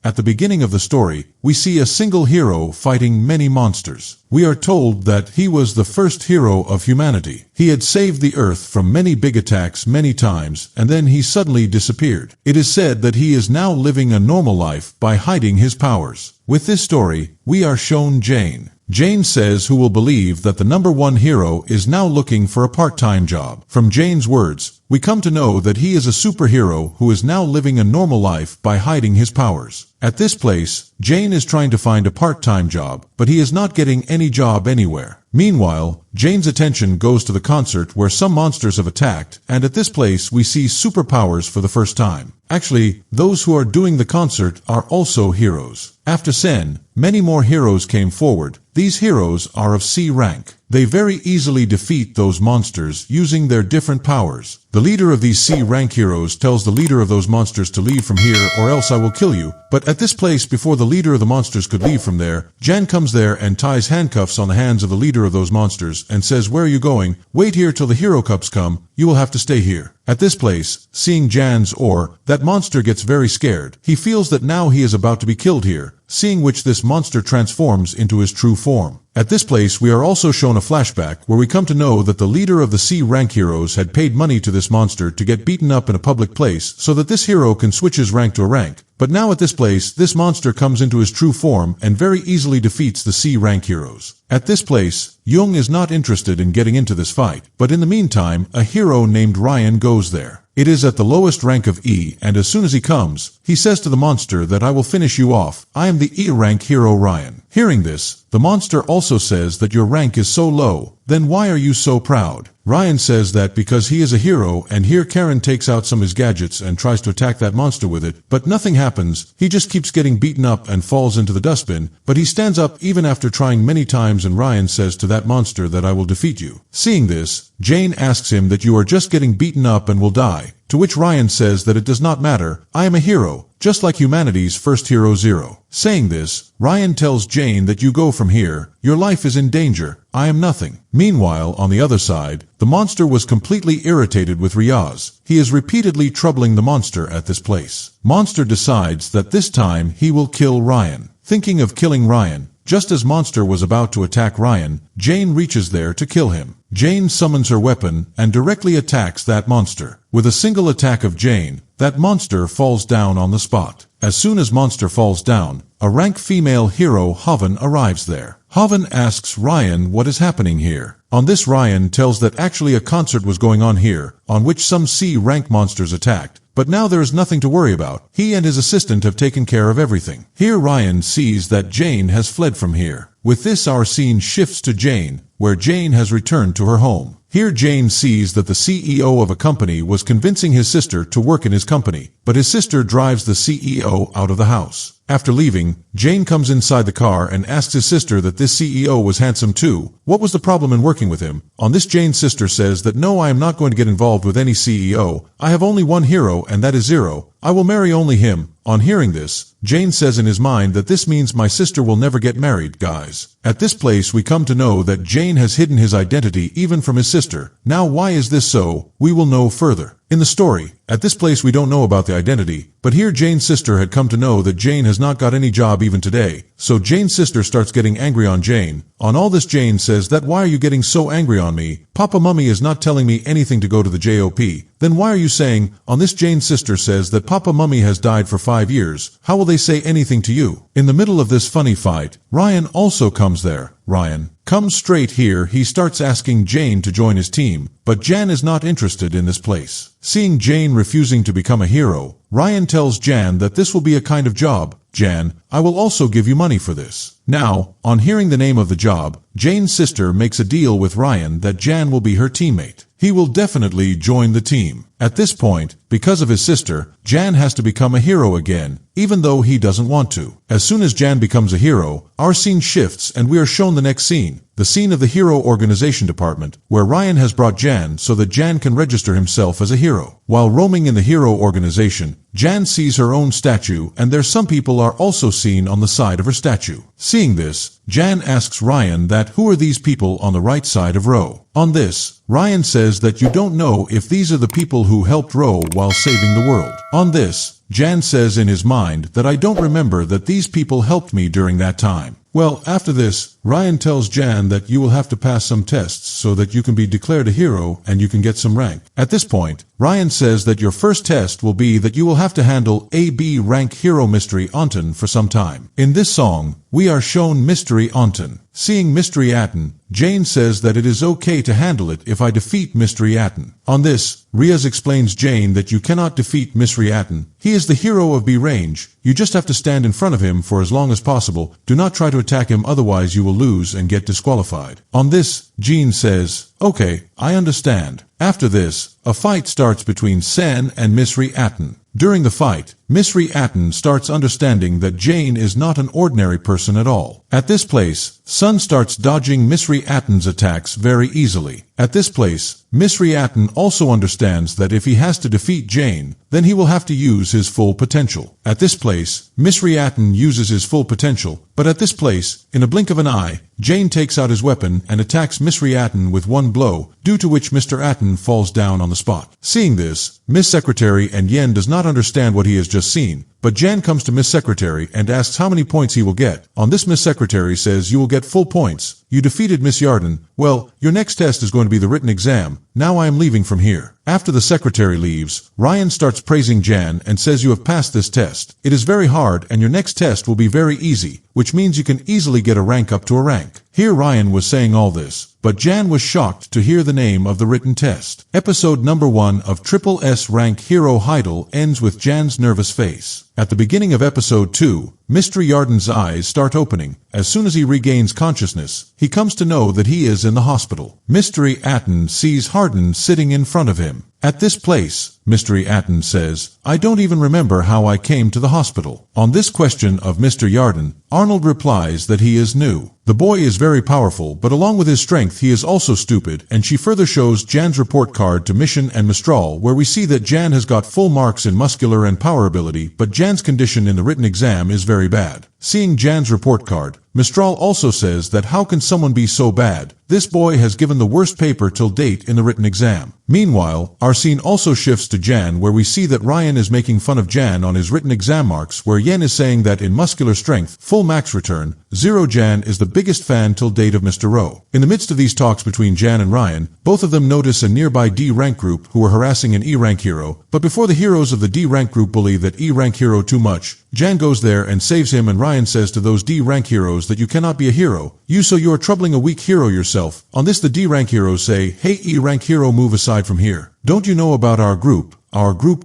At the beginning of the story, we see a single hero fighting many monsters. We are told that he was the first hero of humanity. He had saved the earth from many big attacks many times, and then he suddenly disappeared. It is said that he is now living a normal life by hiding his powers. With this story, we are shown Jane. Jane says who will believe that the number one hero is now looking for a part-time job. From Jane's words, we come to know that he is a superhero who is now living a normal life by hiding his powers. At this place, Jane is trying to find a part-time job, but he is not getting any job anywhere. Meanwhile, Jane's attention goes to the concert where some monsters have attacked, and at this place we see superpowers for the first time. Actually, those who are doing the concert are also heroes. After Sen, many more heroes came forward. These heroes are of C rank. They very easily defeat those monsters using their different powers. The leader of these C rank heroes tells the leader of those monsters to leave from here or else I will kill you. But at this place, before the leader of the monsters could leave from there, Jan comes there and ties handcuffs on the hands of the leader of those monsters and says, "Where are you going? Wait here till the hero cups come. You will have to stay here." At this place, seeing Jan's that monster gets very scared. He feels that now he is about to be killed here, seeing which this monster transforms into his true form. At this place we are also shown a flashback where we come to know that the leader of the C-rank heroes had paid money to this monster to get beaten up in a public place so that this hero can switch his rank to a rank. But now at this place, this monster comes into his true form and very easily defeats the C-rank heroes. At this place, Jung is not interested in getting into this fight, but in the meantime, a hero named Ryan goes there. It is at the lowest rank of E, and as soon as he comes, he says to the monster that I will finish you off. I am the E-rank hero Ryan. Hearing this, the monster also says that your rank is so low, then why are you so proud? Ryan says that because he is a hero, and here Karen takes out some of his gadgets and tries to attack that monster with it, but nothing happens. He just keeps getting beaten up and falls into the dustbin, but he stands up even after trying many times, and Ryan says to that monster that I will defeat you. Seeing this, Jane asks him that you are just getting beaten up and will die, to which Ryan says that it does not matter, I am a hero, just like humanity's first hero Zero. Saying this, Ryan tells Jane that you go from here, your life is in danger, I am nothing. Meanwhile, on the other side, the monster was completely irritated with Riaz. He is repeatedly troubling the monster at this place. Monster decides that this time he will kill Ryan. Thinking of killing Ryan, just as Monster was about to attack Ryan, Jane reaches there to kill him. Jane summons her weapon and directly attacks that monster. With a single attack of Jane, that monster falls down on the spot. As soon as Monster falls down, a rank female hero Haven arrives there. Haven asks Ryan what is happening here. On this, Ryan tells that actually a concert was going on here, on which some C-rank monsters attacked. But now there is nothing to worry about. He and his assistant have taken care of everything. Here Ryan sees that Jane has fled from here. With this, our scene shifts to Jane, where Jane has returned to her home. Here Jane sees that the CEO of a company was convincing his sister to work in his company, but his sister drives the CEO out of the house. After leaving, Jane comes inside the car and asks his sister that this CEO was handsome too. What was the problem in working with him? On this, Jane's sister says that no, I am not going to get involved with any CEO. I have only one hero, and that is Zero. I will marry only him. On hearing this, Jane says in his mind that this means my sister will never get married, guys. At this place we come to know that Jane has hidden his identity even from his sister. Now why is this so? We will know further in the story. At this place we don't know about the identity, but here Jane's sister had come to know that Jane has not got any job even today. So Jane's sister starts getting angry on Jane. On all this, Jane says that why are you getting so angry on me? Papa Mummy is not telling me anything to go to the JOP. Then why are you saying? On this, Jane's sister says that Papa Mummy has died for 5 years. How will they say anything to you? In the middle of this funny fight, Ryan also comes there. Ryan comes straight here. He starts asking Jane to join his team, but Jan is not interested in this place. Seeing Jane refusing to become a hero, Ryan tells Jan that this will be a kind of job. Jan, I will also give you money for this. Now, on hearing the name of the job, Jane's sister makes a deal with Ryan that Jan will be her teammate. He will definitely join the team. At this point, because of his sister, Jan has to become a hero again, even though he doesn't want to. As soon as Jan becomes a hero, our scene shifts and we are shown the next scene. The scene of the Hero Organization Department, where Ryan has brought Jan so that Jan can register himself as a hero. While roaming in the Hero Organization, Jan sees her own statue, and there some people are also seen on the side of her statue. Seeing this, Jan asks Ryan that who are these people on the right side of Ro. On this, Ryan says that you don't know if these are the people who helped Ro while saving the world. On this, Jan says in his mind that I don't remember that these people helped me during that time. Well, after this, Ryan tells Jan that you will have to pass some tests so that you can be declared a hero and you can get some rank. At this point, Ryan says that your first test will be that you will have to handle AB rank hero Mystery Anton for some time. In this song, we are shown Mystery Anton. Seeing Mystery Atten, Jane says that it is okay to handle it if I defeat Mystery Atten. On this, Riaz explains Jane that you cannot defeat Mystery Atten. He is the hero of B range. You just have to stand in front of him for as long as possible. Do not try to attack him, otherwise you will lose and get disqualified. On this, Jean says, okay, I understand. After this, a fight starts between Sen and Mystery Atten. During the fight, Mystery Atten starts understanding that Jane is not an ordinary person at all. At this place, Sun starts dodging Mystery Atten's attacks very easily. At this place, Mystery Atten also understands that if he has to defeat Jane, then he will have to use his full potential. At this place, Mystery Atten uses his full potential, but at this place, in a blink of an eye, Jane takes out his weapon and attacks Mystery Atten with one blow, due to which Mr. Atten falls down on the spot. Seeing this, Miss Secretary and Yen does not understand what he has just seen, but Jan comes to Miss Secretary and asks how many points he will get. On this, Miss Secretary says you will get full points. You defeated Miss Yarden. Well, your next test is going to be the written exam. Now I am leaving from here. After the secretary leaves, Ryan starts praising Jan and says you have passed this test. It is very hard and your next test will be very easy, which means you can easily get a rank up to a rank. Here Ryan was saying all this, but Jan was shocked to hear the name of the written test. Episode number 1 of Triple S rank Hero Heidel ends with Jan's nervous face. At the beginning of episode 2, Mr. Yarden's eyes start opening. As soon as he regains consciousness, he comes to know that he is in the hospital. Mystery Atten sees Harden sitting in front of him. At this place, Mystery Atten says, I don't even remember how I came to the hospital. On this question of Mr. Yarden, Arnold replies that he is new. The boy is very powerful, but along with his strength he is also stupid, and she further shows Jan's report card to Mission and Mistral, where we see that Jan has got full marks in muscular and power ability, but Jan's condition in the written exam is very bad. Seeing Jan's report card, Mistral also says that how can someone be so bad? This boy has given the worst paper till date in the written exam. Meanwhile, our scene also shifts to Jan, where we see that Ryan is making fun of Jan on his written exam marks, where Yen is saying that in muscular strength, full max return, 0 Jan is the biggest fan till date of Mr. Rowe. In the midst of these talks between Jan and Ryan, both of them notice a nearby D rank group who are harassing an E rank hero, but before the heroes of the D rank group bully that E rank hero too much, Jan goes there and saves him, and Ryan says to those D rank heroes that you cannot be a hero. You are troubling a weak hero yourself. On this, the D rank heroes say, hey E rank hero, move aside from here. Don't you know about our group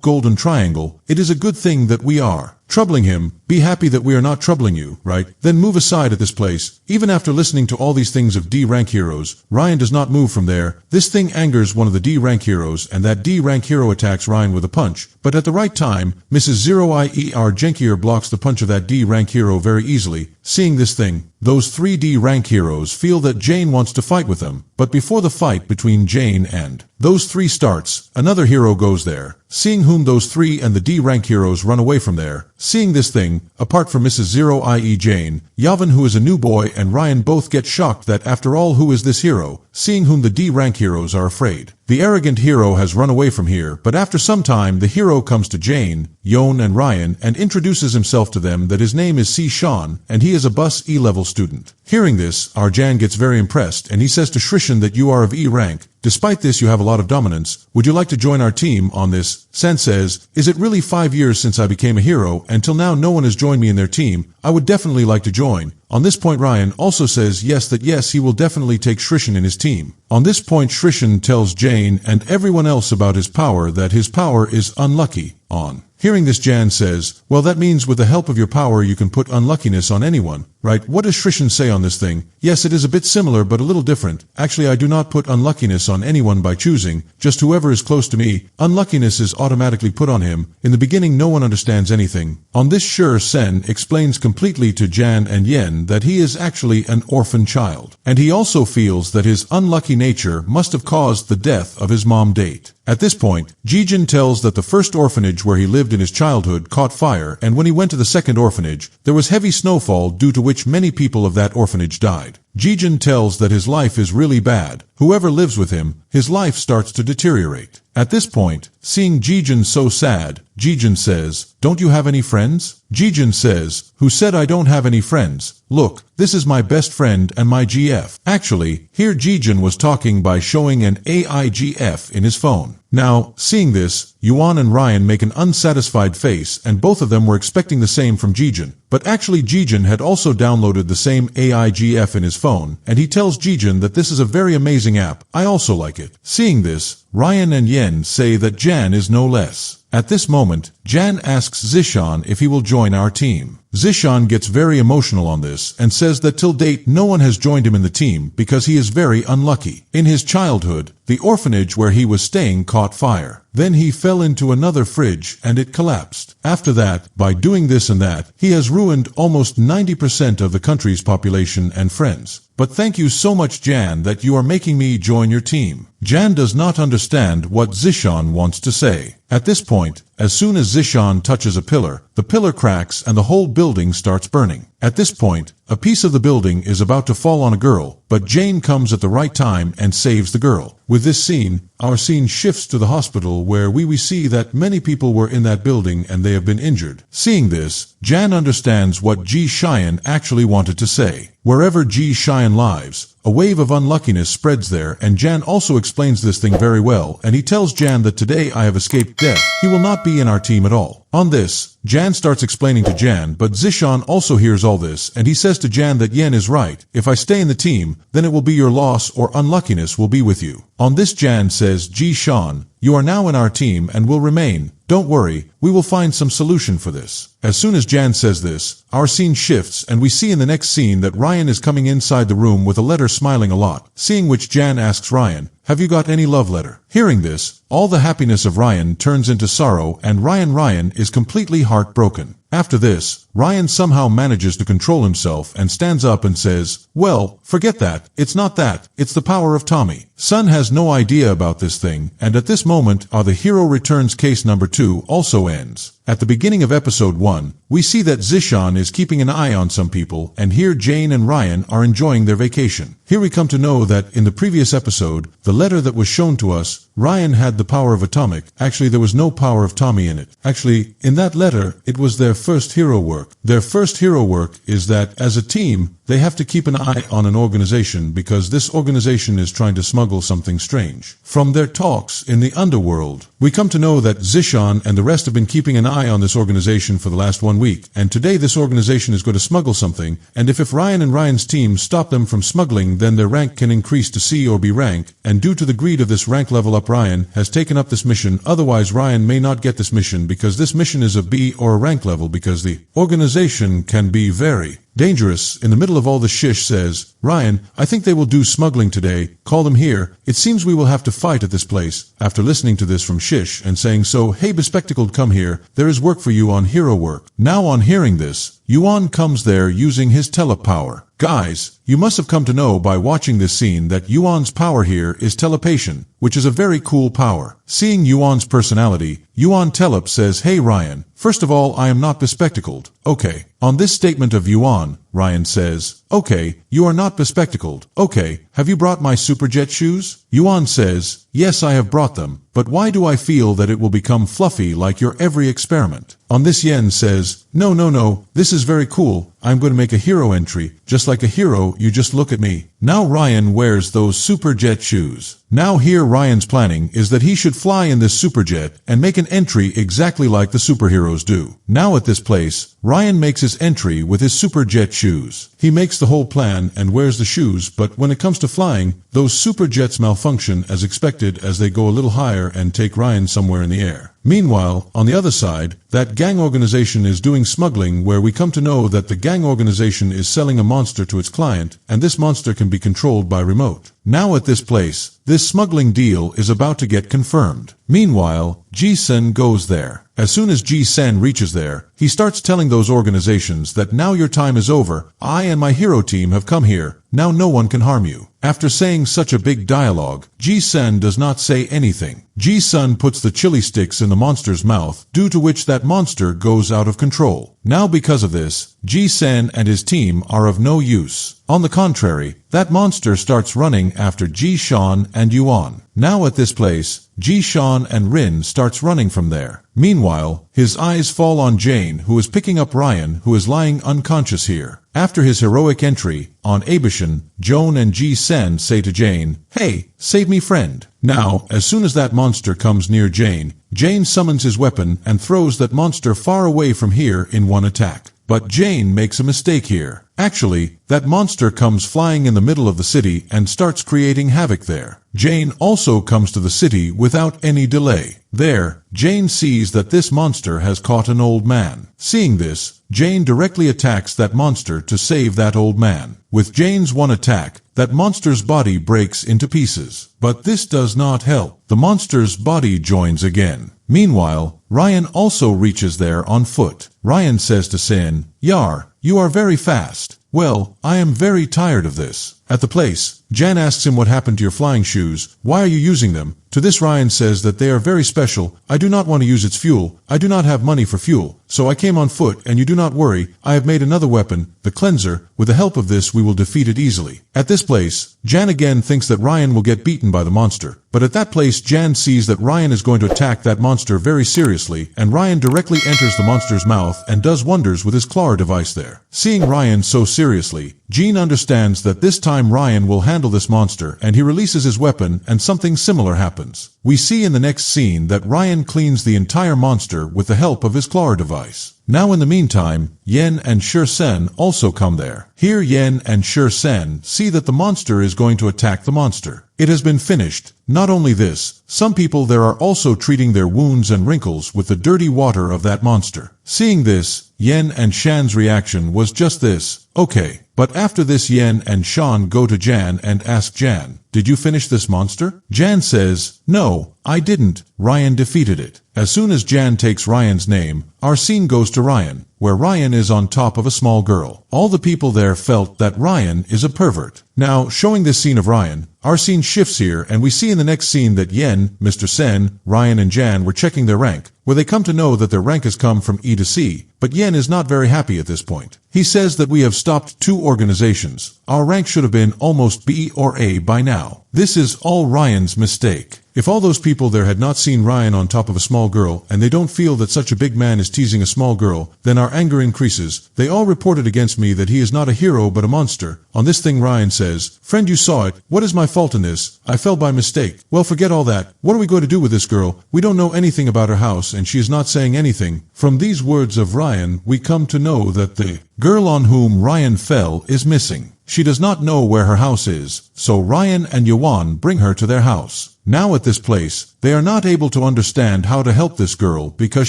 Golden Triangle? It is a good thing that we are troubling him. Be happy that we are not troubling you, right? Then move aside at this place. Even after listening to all these things of D rank heroes, Ryan does not move from there. This thing angers one of the D rank heroes, and that D rank hero attacks Ryan with a punch. But at the right time, Mrs. 0IER Jenkier blocks the punch of that D rank hero very easily. Seeing this thing, those 3 D rank heroes feel that Jane wants to fight with them. But before the fight between Jane and those 3 starts, another hero goes there. Seeing whom those 3 and the D rank heroes run away from there. Seeing this thing, apart from Mrs. 0 i.e. Jane, Yavin, who is a new boy, and Ryan both get shocked that after all, who is this hero? Seeing whom the D rank heroes are afraid. The arrogant hero has run away from here, but after some time the hero comes to Jane, Yon and Ryan and introduces himself to them that his name is C. Sean and he is a bus E-level student. Hearing this, our Jan gets very impressed and he says to Shrishan that you are of E rank. Despite this, you have a lot of dominance. Would you like to join our team on this? Sen says, is it really 5 years since I became a hero, and till now no one has joined me in their team? I would definitely like to join. On this point, Ryan also says yes, he will definitely take Shrishan in his team. On this point, Shrishan tells Jane and everyone else about his power, that his power is unlucky on. Hearing this, Jan says, well, that means with the help of your power you can put unluckiness on anyone, right? What does Shrishan say on this thing? Yes, it is a bit similar but a little different. Actually, I do not put unluckiness on anyone by choosing, just whoever is close to me. Unluckiness is automatically put on him. In the beginning no one understands anything. On this, Sure Sen explains completely to Jan and Yen that he is actually an orphan child. And he also feels that his unlucky nature must have caused the death of his mom date. At this point, Jijin tells that the first orphanage where he lived in his childhood caught fire, and when he went to the second orphanage, there was heavy snowfall due to which many people of that orphanage died. Jijin tells that his life is really bad. Whoever lives with him, his life starts to deteriorate. At this point, seeing Jijin so sad, Jijin says, "Don't you have any friends?" Jijin says, "Who said I don't have any friends? Look, this is my best friend and my GF." Actually, here Jijin was talking by showing an AI GF in his phone. Now, seeing this, Yuan and Ryan make an unsatisfied face, and both of them were expecting the same from Jijin. But actually Jijin had also downloaded the same AI GF in his phone, and he tells Jijin that this is a very amazing app, I also like it. Seeing this, Ryan and Yen say that Jan is no less. At this moment, Jan asks Zishan if he will join our team. Zishan gets very emotional on this and says that till date no one has joined him in the team because he is very unlucky. In his childhood, the orphanage where he was staying caught fire. Then he fell into another fridge and it collapsed. After that, by doing this and that, he has ruined almost 90% of the country's population and friends. But thank you so much, Jan, that you are making me join your team. Jan does not understand what Zishan wants to say. At this point, as soon as Zishan touches a pillar, the pillar cracks and the whole building starts burning. At this point, a piece of the building is about to fall on a girl, but Jane comes at the right time and saves the girl. With this scene, our scene shifts to the hospital where we see that many people were in that building and they have been injured. Seeing this, Jan understands what Ji Xian actually wanted to say. Wherever Ji Xian lives, a wave of unluckiness spreads there, and Jan also explains this thing very well, and he tells Jan that today I have escaped death. He will not be in our team at all. On this, Jan starts explaining to Jan, but Zishan also hears all this, and he says to Jan that Yen is right. If I stay in the team, then it will be your loss or unluckiness will be with you. On this, Jan says, Ji Shan, you are now in our team and will remain. Don't worry, we will find some solution for this. As soon as Jan says this, our scene shifts and we see in the next scene that Ryan is coming inside the room with a letter, smiling a lot. Seeing which, Jan asks Ryan, have you got any love letter? Hearing this, all the happiness of Ryan turns into sorrow, and Ryan is completely heartbroken. After this, Ryan somehow manages to control himself and stands up and says, well, forget that, it's not that, it's the power of Tommy. Sun has no idea about this thing, and at this moment, The Hero Returns case number 2 also ends. At the beginning of episode 1, we see that Zishan is keeping an eye on some people, and here Jane and Ryan are enjoying their vacation. Here we come to know that in the previous episode, the letter that was shown to us, Ryan had the power of atomic. Actually, there was no power of Tommy in it. Actually, in that letter, it was their first hero work. Their first hero work is that, as a team, they have to keep an eye on an organization because this organization is trying to smuggle something strange. From their talks in the underworld, we come to know that Zishan and the rest have been keeping an eye on this organization for the last 1 week, and today this organization is going to smuggle something, and if Ryan and Ryan's team stop them from smuggling, then their rank can increase to C or B rank, and due to the greed of this rank level up, Ryan has taken up this mission. Otherwise, Ryan may not get this mission because this mission is a B or a rank level, because the organization can be very dangerous. In the middle of all the, Shish says, Ryan, I think they will do smuggling today. Call them here. It seems we will have to fight at this place. After listening to this from Shish and saying so, hey bespectacled, come here. There is work for you on hero work. Now on hearing this, Yuan comes there using his telepower. Guys, you must have come to know by watching this scene that Yuan's power here is telepation, which is a very cool power. Seeing Yuan's personality, Yuan Telep says, hey Ryan, first of all, I am not bespectacled. Okay. On this statement of Yuan, Ryan says, okay, you are not bespectacled. Okay, have you brought my superjet shoes? Yuan says, yes, I have brought them, but why do I feel that it will become fluffy like your every experiment? On this, Yen says, no, this is very cool. I'm going to make a hero entry. Just like a hero, you just look at me. Now Ryan wears those superjet shoes. Now here Ryan's planning is that he should fly in this superjet and make an entry exactly like the superheroes do. Now at this place, Ryan makes his entry with his superjet shoes. He makes the whole plan and wears the shoes, but when it comes to flying, those superjets malfunction as expected as they go a little higher and take Ryan somewhere in the air. Meanwhile, on the other side, that gang organization is doing smuggling, where we come to know that the gang organization is selling a monster to its client, and this monster can be controlled by remote. Now at this place, this smuggling deal is about to get confirmed. Meanwhile, Ji-sen goes there. As soon as Ji-sen reaches there, he starts telling those organizations that now your time is over. I and my hero team have come here. Now no one can harm you. After saying such a big dialogue, Ji-sen does not say anything. Ji-sun puts the chili sticks in the monster's mouth, due to which that monster goes out of control. Now because of this, Ji-san and his team are of no use. On the contrary, that monster starts running after Ji-shan and Yuan. Now at this place, Ji-shan and Rin starts running from there. Meanwhile, his eyes fall on Jane, who is picking up Ryan, who is lying unconscious here. After his heroic entry on Abishan, Joan and Ji-sen say to Jane, "Hey, save me friend." Now, as soon as that monster comes near Jane, Jane summons his weapon and throws that monster far away from here in one attack. But Jane makes a mistake here. Actually, that monster comes flying in the middle of the city and starts creating havoc there. Jane also comes to the city without any delay. There, Jane sees that this monster has caught an old man. Seeing this, Jane directly attacks that monster to save that old man. With Jane's one attack, that monster's body breaks into pieces. But this does not help. The monster's body joins again. Meanwhile, Ryan also reaches there on foot. Ryan says to Sin, "Yar, you are very fast." "Well, I am very tired of this." At the place, Jan asks him what happened to your flying shoes. "Why are you using them?" To this Ryan says that they are very special. "I do not want to use its fuel. I do not have money for fuel. So I came on foot, and you do not worry. I have made another weapon, the cleanser. With the help of this we will defeat it easily." At this place, Jan again thinks that Ryan will get beaten by the monster. But at that place Jan sees that Ryan is going to attack that monster very seriously, and Ryan directly enters the monster's mouth and does wonders with his claw device there. Seeing Ryan so seriously, Jean understands that this time Ryan will handle this monster, and he releases his weapon and something similar happens. We see in the next scene that Ryan cleans the entire monster with the help of his claw device. Now in the meantime, Yen and Shur-sen also come there. Here Yen and Shur-sen see that the monster is going to attack the monster. It has been finished. Not only this, some people there are also treating their wounds and wrinkles with the dirty water of that monster. Seeing this, Yen and Shan's reaction was just this, "Okay." But after this Yen and Shan go to Jan and ask Jan, "Did you finish this monster?" Jan says, "No, I didn't. Ryan defeated it." As soon as Jan takes Ryan's name, our scene goes to Ryan, where Ryan is on top of a small girl. All the people there felt that Ryan is a pervert. Now, showing this scene of Ryan, our scene shifts here and we see in the next scene that Yen, Mr. Sen, Ryan and Jan were checking their rank, where they come to know that their rank has come from E to C, but Yen is not very happy at this point. He says that we have stopped 2 organizations. Our rank should have been almost B or A by now. This is all Ryan's mistake. If all those people there had not seen Ryan on top of a small girl, and they don't feel that such a big man is teasing a small girl, then our anger increases. They all reported against me that he is not a hero but a monster. On this thing Ryan says, "Friend, you saw it. What is my fault in this? I fell by mistake." "Well, forget all that. What are we going to do with this girl? We don't know anything about her house and she is not saying anything." From these words of Ryan, we come to know that the girl on whom Ryan fell is missing. She does not know where her house is, so Ryan and Yuan bring her to their house. Now at this place, they are not able to understand how to help this girl because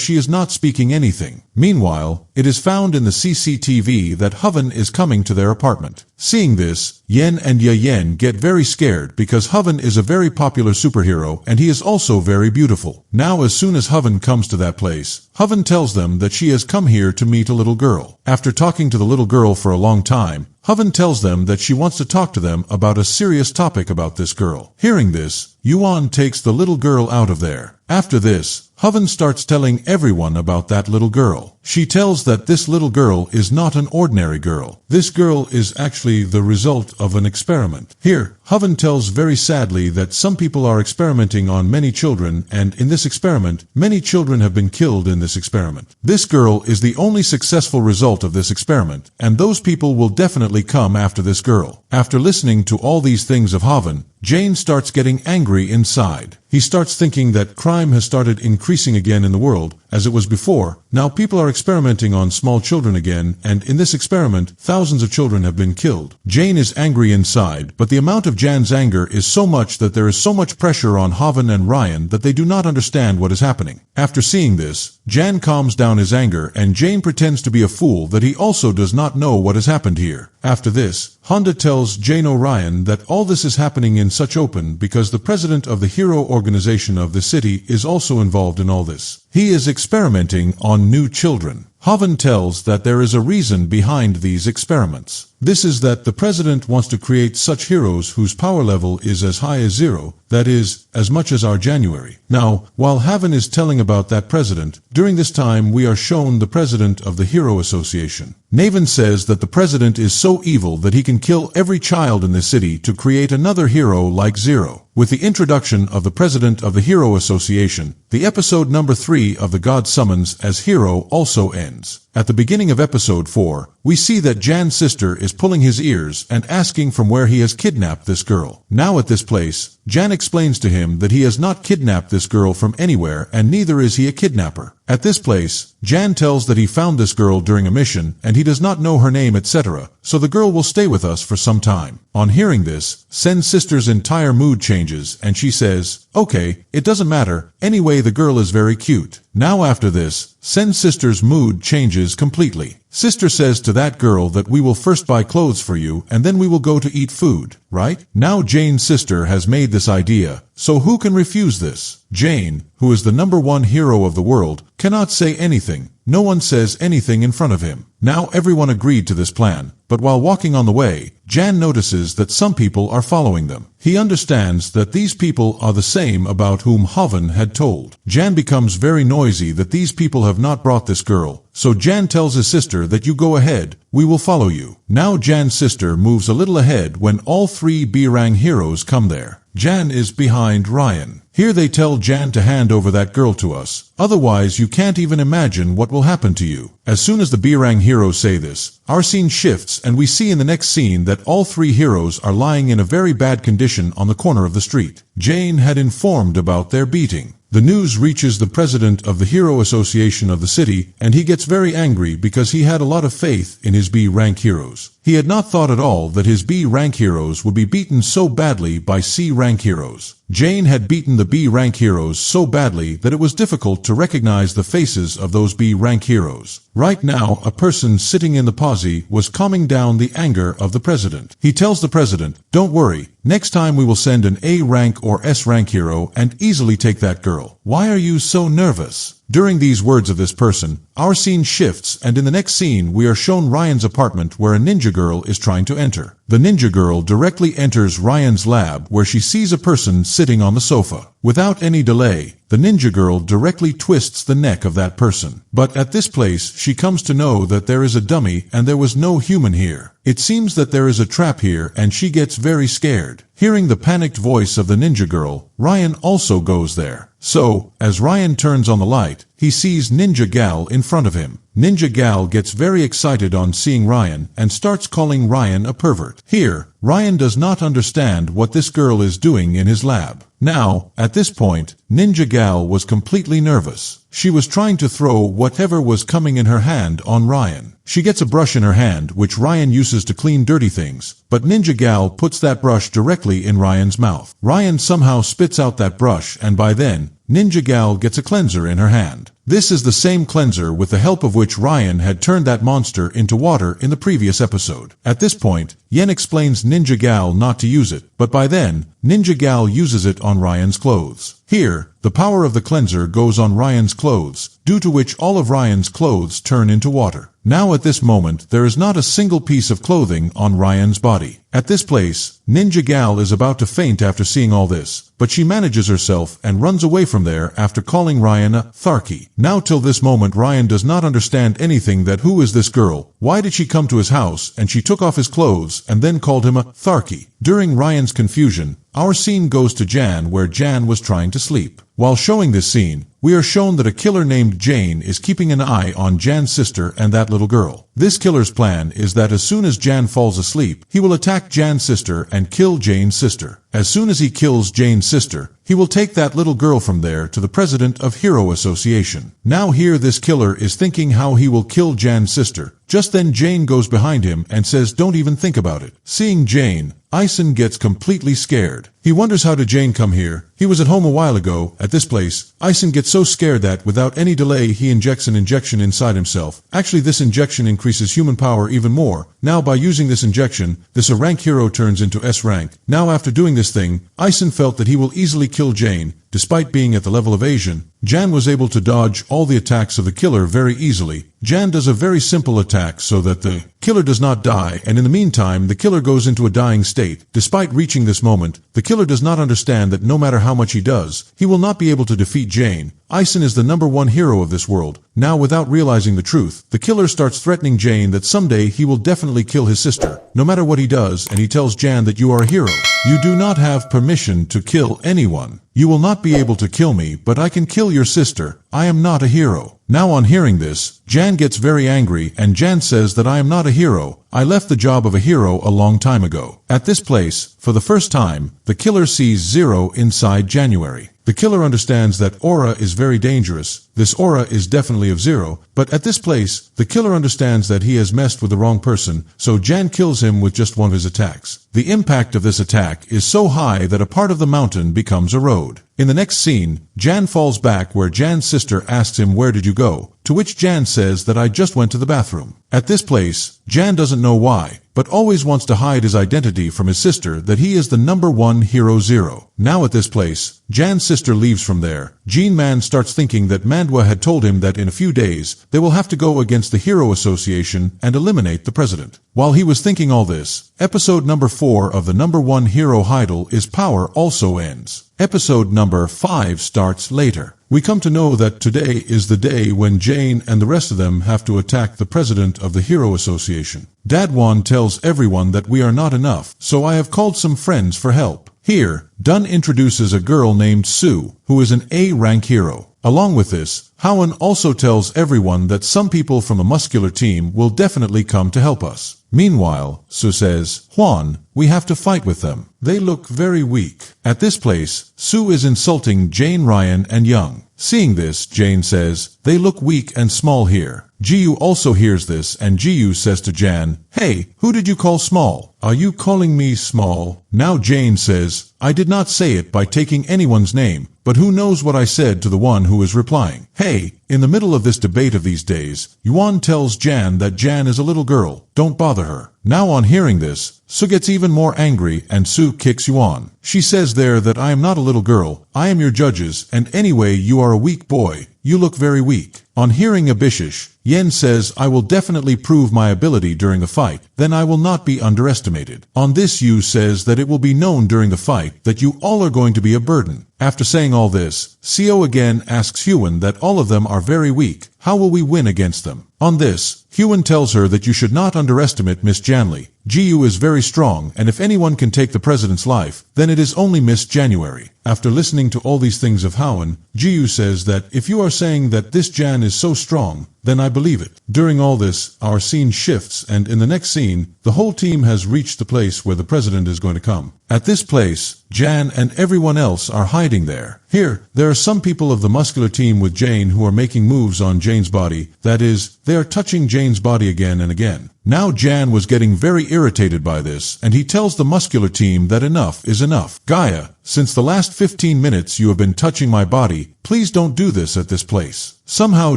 she is not speaking anything. Meanwhile, it is found in the CCTV that Hoven is coming to their apartment. Seeing this, Yen and Yen get very scared because Hoven is a very popular superhero and he is also very beautiful. Now as soon as Hoven comes to that place, Hoven tells them that she has come here to meet a little girl. After talking to the little girl for a long time, Hoven tells them that she wants to talk to them about a serious topic about this girl. Hearing this, Yuan takes the little girl out of there. After this, Hoven starts telling everyone about that little girl. She tells that this little girl is not an ordinary girl. This girl is actually the result of an experiment. Here, Hoven tells very sadly that some people are experimenting on many children, and in this experiment, many children have been killed in this experiment. This girl is the only successful result of this experiment, and those people will definitely come after this girl. After listening to all these things of Hoven, Jane starts getting angry inside. He starts thinking that crime has started increasing again in the world, as it was before. Now people are experimenting on small children again, and in this experiment, thousands of children have been killed. Jane is angry inside, but the amount of Jan's anger is so much that there is so much pressure on Hoven and Ryan that they do not understand what is happening. After seeing this, Jan calms down his anger and Jane pretends to be a fool that he also does not know what has happened here. After this, Honda tells Jane O'Ryan that all this is happening in such open because the president of the hero organization of the city is also involved in all this. He is experimenting on new children. Havan tells that there is a reason behind these experiments. This is that the president wants to create such heroes whose power level is as high as 0, that is, as much as our January. Now, while Havan is telling about that president, during this time we are shown the president of the Hero Association. Navan says that the president is so evil that he can kill every child in the city to create another hero like Zero. With the introduction of the president of the Hero Association, the episode number 3 of The God Summons as Hero also ends. At the beginning of episode 4, we see that Jan's sister is pulling his ears and asking from where he has kidnapped this girl. Now at this place, Jan explains to him that he has not kidnapped this girl from anywhere and neither is he a kidnapper. At this place, Jan tells that he found this girl during a mission and he does not know her name, etc., so the girl will stay with us for some time. On hearing this, Sen's sister's entire mood changes and she says, "Okay, it doesn't matter, anyway the girl is very cute." Now after this, Sen's sister's mood changes completely. Sister says to that girl that we will first buy clothes for you and then we will go to eat food, right? Now Jane's sister has made this idea, so who can refuse this? Jane, who is the #1 hero of the world, cannot say anything. No one says anything in front of him. Now everyone agreed to this plan, but while walking on the way, Jan notices that some people are following them. He understands that these people are the same about whom Havan had told. Jan becomes very noisy that these people have not brought this girl, so Jan tells his sister that you go ahead, we will follow you. Now Jan's sister moves a little ahead when all 3 B-rank heroes come there. Jan is behind Ryan. Here they tell Jan to hand over that girl to us, otherwise you can't even imagine what will happen to you. As soon as the B-rank heroes say this, our scene shifts and we see in the next scene that all 3 heroes are lying in a very bad condition on the corner of the street. Jane had informed about their beating. The news reaches the president of the Hero Association of the city, and he gets very angry because he had a lot of faith in his B-rank heroes. He had not thought at all that his B-rank heroes would be beaten so badly by C-rank heroes. Jane had beaten the B-rank heroes so badly that it was difficult to recognize the faces of those B-rank heroes. Right now, a person sitting in the posse was calming down the anger of the president. He tells the president, "Don't worry, next time we will send an A-rank or S-rank hero and easily take that girl. Why are you so nervous?" During these words of this person, our scene shifts and in the next scene we are shown Ryan's apartment where a ninja girl is trying to enter. The ninja girl directly enters Ryan's lab where she sees a person sitting on the sofa. Without any delay, the ninja girl directly twists the neck of that person. But at this place she comes to know that there is a dummy and there was no human here. It seems that there is a trap here and she gets very scared. Hearing the panicked voice of the ninja girl, Ryan also goes there. So, as Ryan turns on the light, he sees Ninja Gal in front of him. Ninja Gal gets very excited on seeing Ryan and starts calling Ryan a pervert. Here, Ryan does not understand what this girl is doing in his lab. Now, at this point, Ninja Gal was completely nervous. She was trying to throw whatever was coming in her hand on Ryan. She gets a brush in her hand which Ryan uses to clean dirty things, but Ninja Gal puts that brush directly in Ryan's mouth. Ryan somehow spits out that brush and by then, Ninja Gal gets a cleanser in her hand. This is the same cleanser with the help of which Ryan had turned that monster into water in the previous episode. At this point, Yen explains Ninja Gal not to use it, but by then, Ninja Gal uses it on Ryan's clothes. Here, the power of the cleanser goes on Ryan's clothes, due to which all of Ryan's clothes turn into water. Now at this moment, there is not a single piece of clothing on Ryan's body. At this place, Ninja Gal is about to faint after seeing all this, but she manages herself and runs away from there after calling Ryan a Tharky. Now till this moment Ryan does not understand anything that who is this girl, why did she come to his house and she took off his clothes and then called him a Tharky. During Ryan's confusion, our scene goes to Jan where Jan was trying to sleep. While showing this scene, we are shown that a killer named Jane is keeping an eye on Jan's sister and that little girl. This killer's plan is that as soon as Jan falls asleep, he will attack Jan's sister and kill Jane's sister. As soon as he kills Jane's sister, he will take that little girl from there to the president of Hero Association. Now here this killer is thinking how he will kill Jan's sister. Just then Jane goes behind him and says don't even think about it. Seeing Jane, Ison gets completely scared. He wonders how did Jane come here. He was at home a while ago, at this place. Ison gets so scared that, without any delay, he injects an injection inside himself. Actually, this injection increases human power even more. Now, by using this injection, this A rank hero turns into S rank. Now, after doing this thing, Ison felt that he will easily kill Jane. Despite being at the level of Asian, Jan was able to dodge all the attacks of the killer very easily. Jan does a very simple attack so that the killer does not die, and in the meantime, the killer goes into a dying state. Despite reaching this moment, the killer does not understand that no matter how much he does, he will not be able to defeat Jane. Ison is the #1 hero of this world. Now, without realizing the truth, the killer starts threatening Jane that someday he will definitely kill his sister, no matter what he does, and he tells Jan that you are a hero. You do not have permission to kill anyone. You will not be able to kill me, but I can kill your sister. I am not a hero. Now, on hearing this, Jan gets very angry, and Jan says that I am not a hero. I left the job of a hero a long time ago. At this place, for the first time, the killer sees Zero inside January. The killer understands that aura is very dangerous. This aura is definitely of Zero, but at this place, the killer understands that he has messed with the wrong person, so Jan kills him with just one of his attacks. The impact of this attack is so high that a part of the mountain becomes a road. In the next scene, Jan falls back where Jan's sister asks him, "Where did you go?" To which Jan says that I just went to the bathroom. At this place, Jan doesn't know why, but always wants to hide his identity from his sister that he is the #1 hero Zero. Now at this place, Jan's sister leaves from there. Gene Man starts thinking that Mandwa had told him that in a few days, they will have to go against the Hero Association and eliminate the president. While he was thinking all this, episode number 4 of the #1 hero Heidel is Power also ends. Episode number 5 starts later. We come to know that today is the day when Jane and the rest of them have to attack the president of the Hero Association. Dadwan tells everyone that we are not enough, so I have called some friends for help. Here, Dunn introduces a girl named Sue, who is an A-rank hero. Along with this, Howen also tells everyone that some people from the muscular team will definitely come to help us. Meanwhile, Sue says, "Juan, we have to fight with them. They look very weak." At this place, Sue is insulting Jane, Ryan, and Young. Seeing this, Jane says, "They look weak and small here." Jiyu also hears this, and Jiyu says to Jan, "Hey, who did you call small? Are you calling me small?" Now Jane says, "I did not say it by taking anyone's name, but who knows what I said to the one who is replying." Hey, in the middle of this debate of these days, Yuan tells Jan that Jan is a little girl. Don't bother her. Now on hearing this, Sue gets even more angry and Sue kicks Yuan. She says there that I am not a little girl, I am your judges, and anyway you are a weak boy. You look very weak. On hearing Abishish, Yen says I will definitely prove my ability during the fight, then I will not be underestimated. On this Yu says that it will be known during the fight that you all are going to be a burden. After saying all this, Seo again asks Huan that all of them are very weak. How will we win against them? On this, Huan tells her that you should not underestimate Miss Janley. Jiyu is very strong, and if anyone can take the president's life, then it is only Miss January. After listening to all these things of Howen, Jiyu says that if you are saying that this Jan is so strong, then I believe it. During all this, our scene shifts, and in the next scene, the whole team has reached the place where the president is going to come. At this place, Jan and everyone else are hiding there. Here, there are some people of the muscular team with Jane who are making moves on Jane's body. That is, they are touching Jane's body again and again. Now Jan was getting very irritated by this, and he tells the muscular team that enough is enough. Gaia, since the last 15 minutes you have been touching my body, please don't do this at this place. Somehow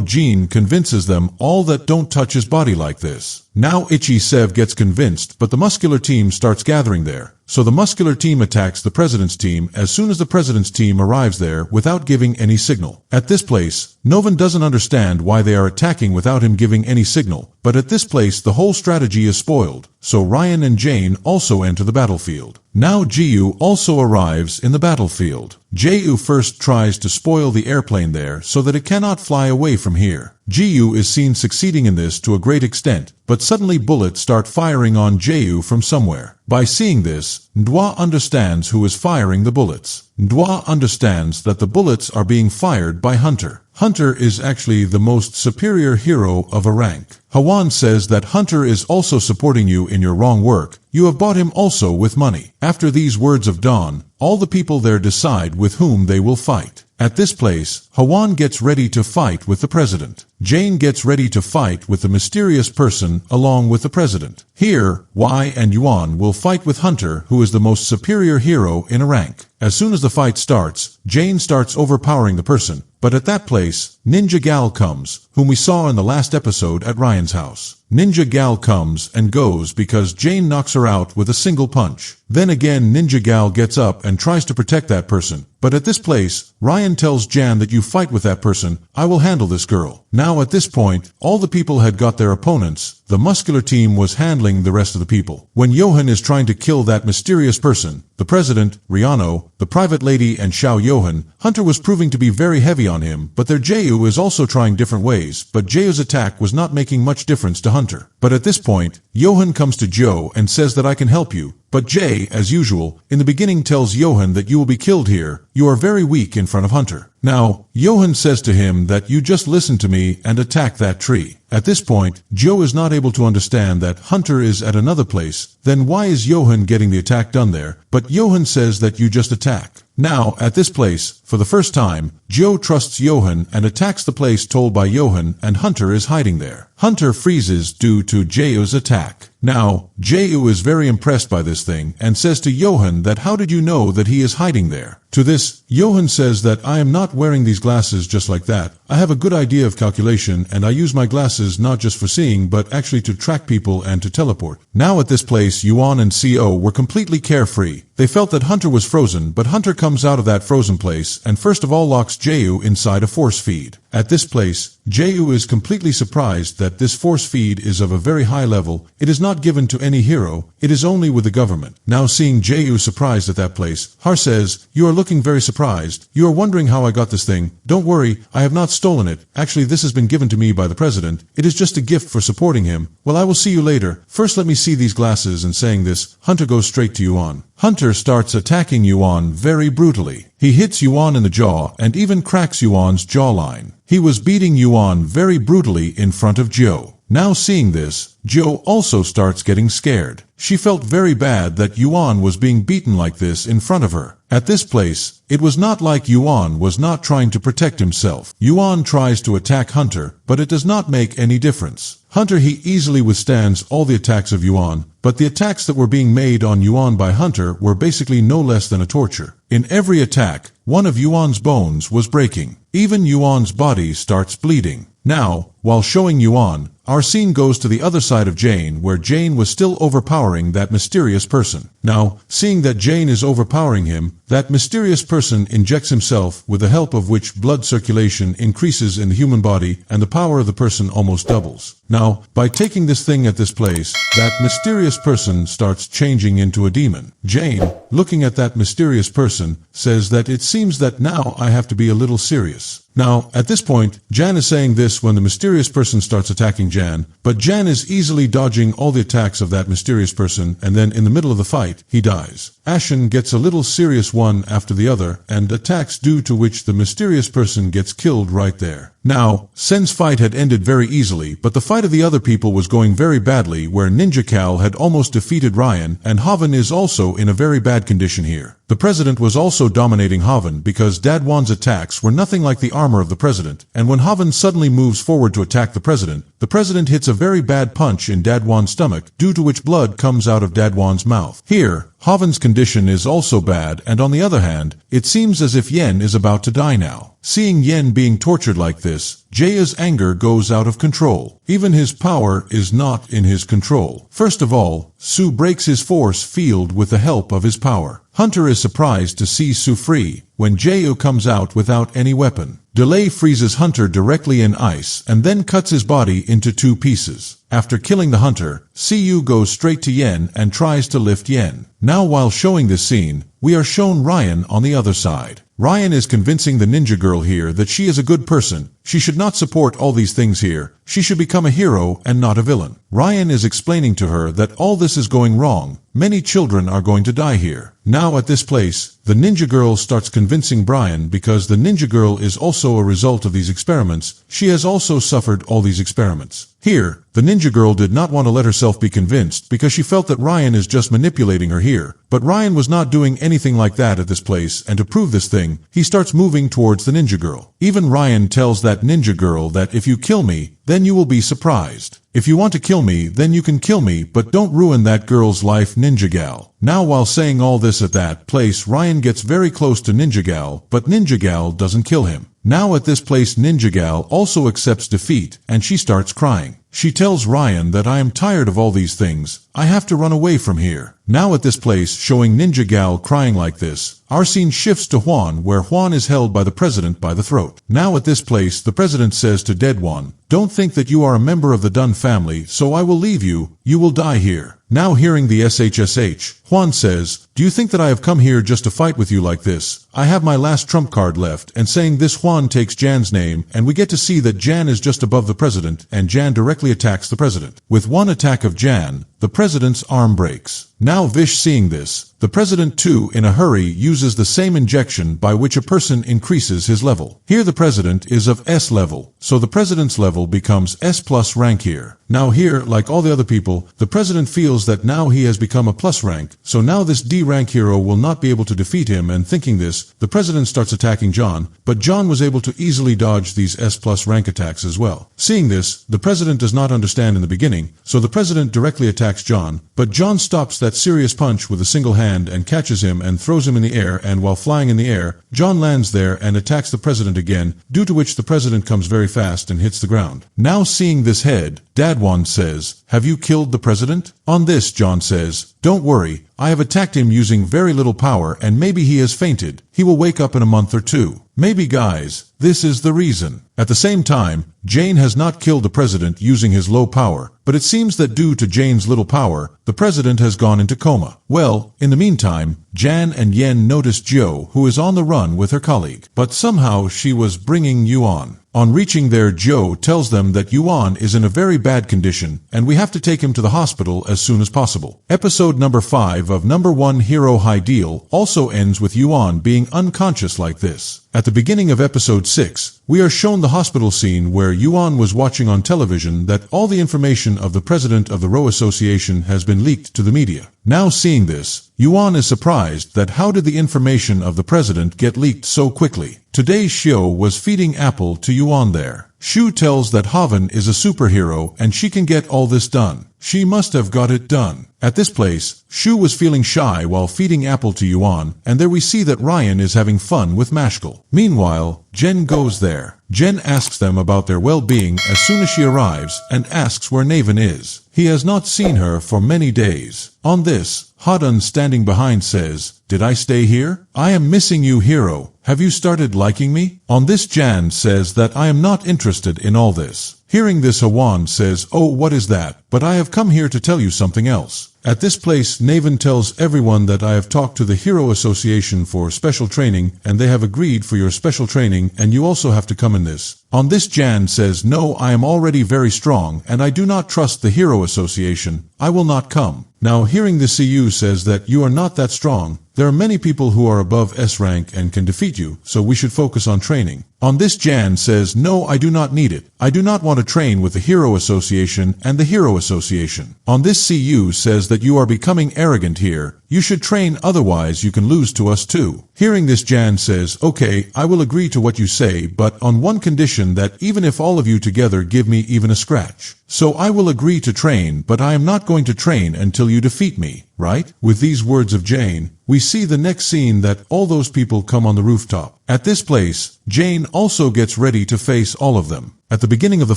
Jean convinces them all that don't touch his body like this. Now Ichi Sev gets convinced, but the muscular team starts gathering there. So the muscular team attacks the president's team as soon as the president's team arrives there without giving any signal. At this place, Novan doesn't understand why they are attacking without him giving any signal, but at this place the whole strategy is spoiled. So Ryan and Jane also enter the battlefield. Now Jiyu also arrives in the battlefield. Jiyu first tries to spoil the airplane there so that it cannot fly away from here. Jiyu is seen succeeding in this to a great extent, but suddenly bullets start firing on Jiyu from somewhere. By seeing this, Ndwa understands who is firing the bullets. Ndwa understands that the bullets are being fired by Hunter. Hunter is actually the most superior hero of a rank. Hawan says that Hunter is also supporting you in your wrong work. You have bought him also with money. After these words of Dawn, all the people there decide with whom they will fight. At this place, Hawan gets ready to fight with the president. Jane gets ready to fight with the mysterious person along with the president. Here, Y and Yuan will fight with Hunter, who is the most superior hero in a rank. As soon as the fight starts, Jane starts overpowering the person. But at that place, Ninja Gal comes, whom we saw in the last episode at Ryan's house. Ninja Gal comes and goes because Jane knocks her out with a single punch. Then again Ninja Gal gets up and tries to protect that person. But at this place, Ryan tells Jan that you fight with that person, I will handle this girl. Now at this point, all the people had got their opponents. The muscular team was handling the rest of the people. When Johan is trying to kill that mysterious person, the president, Riano, the private lady and Xiao Johan, Hunter was proving to be very heavy on him, but their Jehu is also trying different ways, but Jehu's attack was not making much difference to Hunter. But at this point, Johan comes to Joe and says that I can help you. But Jay, as usual, in the beginning tells Johan that you will be killed here. You are very weak in front of Hunter. Now, Johan says to him that you just listen to me and attack that tree. At this point, Joe is not able to understand that Hunter is at another place. Then why is Johan getting the attack done there? But Johan says that you just attack. Now, at this place, for the first time, Joe trusts Johan and attacks the place told by Johan, and Hunter is hiding there. Hunter freezes due to Jehu's attack. Now, Jehu is very impressed by this thing and says to Johan that how did you know that he is hiding there? To this, Johan says that I am not wearing these glasses just like that. I have a good idea of calculation and I use my glasses not just for seeing but actually to track people and to teleport. Now at this place, Yuan and CO were completely carefree. They felt that Hunter was frozen, but Hunter comes out of that frozen place and first of all locks Jehu inside a force feed. At this place, Jehu is completely surprised that this force feed is of a very high level. It is not given to any hero, it is only with the government. Now seeing Jehu surprised at that place, Har says, you are looking very surprised. You are wondering how I got this thing. Don't worry, I have not stolen it. Actually, this has been given to me by the president. It is just a gift for supporting him. Well, I will see you later. First let me see these glasses, and saying this, Hunter goes straight to Yuan. Hunter starts attacking Yuan very brutally. He hits Yuan in the jaw and even cracks Yuan's jawline. He was beating Yuan very brutally in front of Joe. Now seeing this, Joe also starts getting scared. She felt very bad that Yuan was being beaten like this in front of her. At this place, it was not like Yuan was not trying to protect himself. Yuan tries to attack Hunter, but it does not make any difference. Hunter he easily withstands all the attacks of Yuan, but the attacks that were being made on Yuan by Hunter were basically no less than a torture. In every attack, one of Yuan's bones was breaking. Even Yuan's body starts bleeding. Now, while showing Yuan, our scene goes to the other side of Jane, where Jane was still overpowering that mysterious person. Now, seeing that Jane is overpowering him, that mysterious person injects himself, with the help of which blood circulation increases in the human body and the power of the person almost doubles. Now, by taking this thing at this place, that mysterious person starts changing into a demon. Jane, looking at that mysterious person, says that it seems that now I have to be a little serious. Now, at this point, Jan is saying this when the mysterious person starts attacking Jan, but Jan is easily dodging all the attacks of that mysterious person, and then in the middle of the fight, he dies. Ashen gets a little serious one after the other, and attacks due to which the mysterious person gets killed right there. Now, Sen's fight had ended very easily, but the fight of the other people was going very badly, where Ninja Cal had almost defeated Ryan, and Haven is also in a very bad condition here. The president was also dominating Haven because Dadwan's attacks were nothing like the armor of the president, and when Haven suddenly moves forward to attack the president hits a very bad punch in Dadwan's stomach, due to which blood comes out of Dadwan's mouth. Here, Haven's condition is also bad, and on the other hand, it seems as if Yen is about to die now. Seeing Yen being tortured like this, Jaya's anger goes out of control. Even his power is not in his control. First of all, Su breaks his force field with the help of his power. Hunter is surprised to see Su free, when Jayu comes out without any weapon. Delay freezes Hunter directly in ice and then cuts his body into 2 pieces. After killing the Hunter, Siyu goes straight to Yen and tries to lift Yen. Now while showing this scene, we are shown Ryan on the other side. Ryan is convincing the ninja girl here that she is a good person. She should not support all these things here. She should become a hero and not a villain. Ryan is explaining to her that all this is going wrong. Many children are going to die here. Now at this place, the ninja girl starts convincing Brian because the ninja girl is also a result of these experiments. She has also suffered all these experiments. Here, the ninja girl did not want to let herself be convinced because she felt that Ryan is just manipulating her here. But Ryan was not doing anything like that at this place, and to prove this thing, he starts moving towards the ninja girl. Even Ryan tells that ninja girl that if you kill me, then you will be surprised. If you want to kill me, then you can kill me, but don't ruin that girl's life, Ninja Gal. Now while saying all this at that place, Ryan gets very close to Ninja Gal, but Ninja Gal doesn't kill him. Now at this place, Ninja Gal also accepts defeat, and she starts crying. She tells Ryan that I am tired of all these things. I have to run away from here. Now at this place, showing Ninja Gal crying like this, our scene shifts to Juan, where Juan is held by the president by the throat. Now at this place, the president says to dead Juan, don't think that you are a member of the Dunn family, so I will leave you. You will die here. Now hearing the SHSH, Juan says, do you think that I have come here just to fight with you like this? I have my last trump card left, and saying this, Juan takes Jan's name, and we get to see that Jan is just above the president, and Jan directly attacks the president. With one attack of Jan, the president's arm breaks. Now Vish seeing this, the president too in a hurry uses the same injection by which a person increases his level. Here the president is of S level, so the president's level becomes S plus rank here. Now here, like all the other people, the president feels that now he has become a plus rank, so now this D rank hero will not be able to defeat him, and thinking this, the president starts attacking John, but John was able to easily dodge these S plus rank attacks as well. Seeing this, the president does not understand in the beginning, so the president directly attacks John, but John stops that serious punch with a single hand and catches him and throws him in the air, and while flying in the air, John lands there and attacks the president again, due to which the president comes very fast and hits the ground. Now seeing this head, Dadwan says, have you killed the president? On this, John says, don't worry, I have attacked him using very little power and maybe he has fainted. He will wake up in a month or two. Maybe guys, this is the reason. At the same time, Jane has not killed the president using his low power, but it seems that due to Jane's little power, the president has gone into coma. Well, in the meantime, Jan and Yen notice Joe, who is on the run with her colleague, but somehow she was bringing Yuan. On reaching there, Joe tells them that Yuan is in a very bad condition, and we have to take him to the hospital as soon as possible. Episode number 5 of number 1 Hero High Deal also ends with Yuan being unconscious like this. At the beginning of episode 6, we are shown the hospital scene where Yuan was watching on television that all the information of the president of the Row Association has been leaked to the media. Now seeing this, Yuan is surprised that how did the information of the president get leaked so quickly. Today's show was feeding apple to Yuan there. Shu tells that Haven is a superhero and she can get all this done. She must have got it done. At this place, Shu was feeling shy while feeding apple to Yuan, and there we see that Ryan is having fun with Mashkal. Meanwhile, Jen goes there. Jen asks them about their well-being as soon as she arrives and asks where Naven is. He has not seen her for many days. On this, Hadun standing behind says, did I stay here? I am missing you, hero. Have you started liking me? On this, Jan says that I am not interested in all this. Hearing this, Hawan says, oh, what is that? But I have come here to tell you something else. At this place, Naven tells everyone that I have talked to the Hero Association for special training, and they have agreed for your special training, and you also have to come in this. On this, Jan says, no, I am already very strong, and I do not trust the Hero Association. I will not come. Now hearing this, CU says that you are not that strong. There are many people who are above S rank and can defeat you, so we should focus on training. On this, Jan says, no, I do not need it. I do not want to train with the Hero Association and the Hero Association. On this, CU says that you are becoming arrogant here. You should train, otherwise you can lose to us too. Hearing this, Jan says, okay, I will agree to what you say, but on one condition, that even if all of you together give me even a scratch. So I will agree to train, but I am not going to train until you defeat me, right? With these words of Jane, we see the next scene that all those people come on the rooftop. At this place, Jane also gets ready to face all of them. At the beginning of the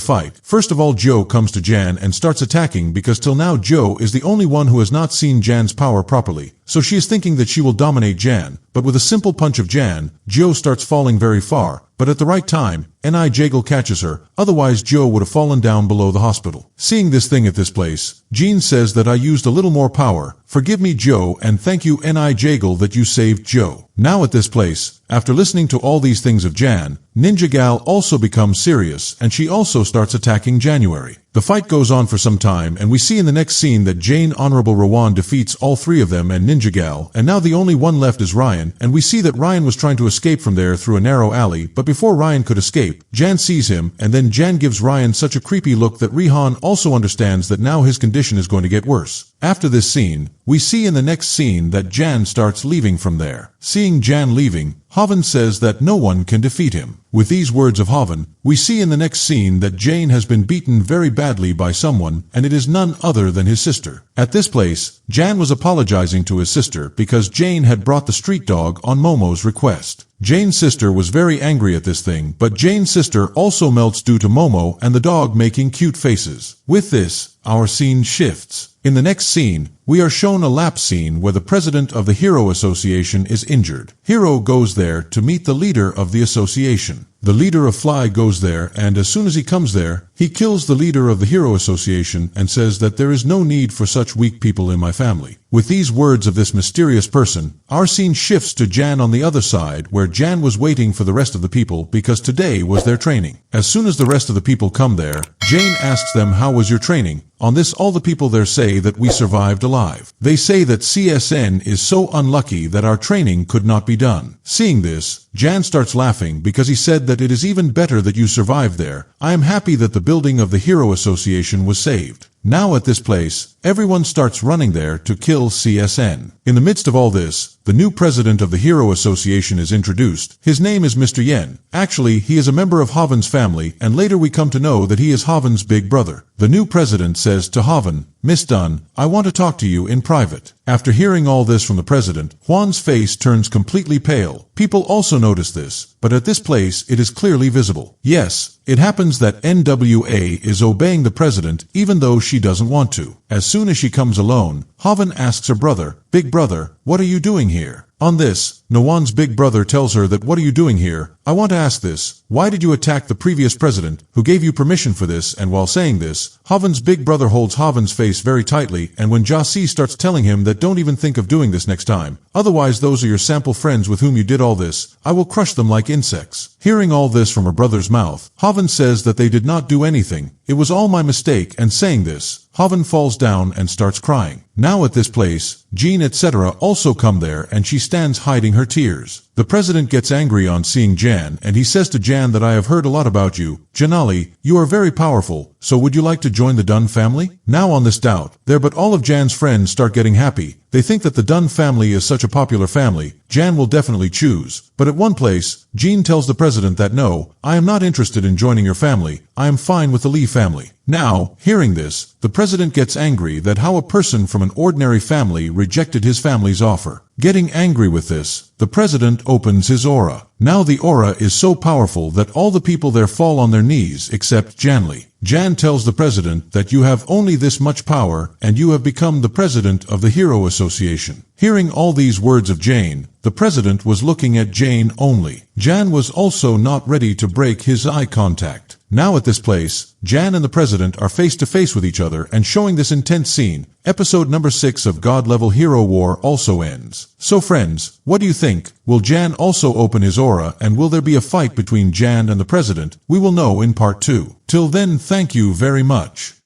fight, first of all, Joe comes to Jan and starts attacking because till now Joe is the only one who has not seen Jan's power properly. so she is thinking that she will dominate Jan, but with a simple punch of Jan, Jo starts falling very far, but at the right time, Ni Jagle catches her, otherwise Jo would have fallen down below the hospital. Seeing this thing at this place, Jean says that I used a little more power, forgive me Jo and thank you Ni Jagle that you saved Jo. Now at this place, after listening to all these things of Jan, Ninja Gal also becomes serious and she also starts attacking January. The fight goes on for some time and we see in the next scene that Jane Honorable Rowan defeats all three of them and Ninja Gal, and now the only one left is Ryan, and we see that Ryan was trying to escape from there through a narrow alley, but before Ryan could escape, Jan sees him, and then Jan gives Ryan such a creepy look that Rihan also understands that now his condition is going to get worse. After this scene, we see in the next scene that Jan starts leaving from there. Seeing Jan leaving, Hoven says that no one can defeat him. With these words of Hoven, we see in the next scene that Jane has been beaten very badly by someone, and it is none other than his sister. At this place, Jan was apologizing to his sister because Jane had brought the street dog on Momo's request. Jane's sister was very angry at this thing, but Jane's sister also melts due to Momo and the dog making cute faces. With this, our scene shifts. In the next scene, we are shown a lap scene where the president of the Hero Association is injured. Hero goes there to meet the leader of the association. The leader of Fly goes there, and as soon as he comes there, he kills the leader of the Hero Association and says that there is no need for such weak people in my family. With these words of this mysterious person, our scene shifts to Jan on the other side, where Jan was waiting for the rest of the people because today was their training. As soon as the rest of the people come there, Jane asks them, how was your training? On this, all the people there say that we survived alive. They say that CSN is so unlucky that our training could not be done. Seeing this, Jan starts laughing because he said that it is even better that you survived there. I am happy that the building of the Hero Association was saved. Now at this place, everyone starts running there to kill CSN. In the midst of all this, the new president of the Hero Association is introduced. His name is Mr. Yen. Actually, he is a member of Hoven's family, and later we come to know that he is Hoven's big brother. The new president says to Hoven, Miss Dunn, I want to talk to you in private. After hearing all this from the president, Juan's face turns completely pale. People also notice this, but at this place it is clearly visible. Yes, it happens that NWA is obeying the president even though she doesn't want to. As soon as she comes alone, Hoven asks her brother, Big brother, what are you doing here? On this, Nawan's big brother tells her that what are you doing here? I want to ask this. Why did you attack the previous president, who gave you permission for this? And while saying this, Hoven's big brother holds Hoven's face very tightly, and when Jassi starts telling him that don't even think of doing this next time, otherwise those are your sample friends with whom you did all this, I will crush them like insects. Hearing all this from her brother's mouth, Hoven says that they did not do anything, it was all my mistake, and saying this, Hoven falls down and starts crying. Now at this place, Jean etc. also come there and she stands hiding her tears. The president gets angry on seeing Jan and he says to Jan that I have heard a lot about you. Janali, you are very powerful, so would you like to join the Dunn family? Now on this doubt, there but all of Jan's friends start getting happy. They think that the Dunn family is such a popular family, Jan will definitely choose. But at one place, Jean tells the president that no, I am not interested in joining your family, I am fine with the Lee family. Now, hearing this, the president gets angry that how a person from an ordinary family rejected his family's offer. Getting angry with this, the president opens his aura. Now the aura is so powerful that all the people there fall on their knees except Janli. Jan tells the president that you have only this much power and you have become the president of the Hero Association. Hearing all these words of Jane, the president was looking at Jane only. Jan was also not ready to break his eye contact. Now at this place, Jan and the president are face to face with each other and showing this intense scene, episode number 6 of God Level Hero War also ends. So friends, what do you think? Will Jan also open his aura and will there be a fight between Jan and the president? We will know in part 2. Till then, thank you very much.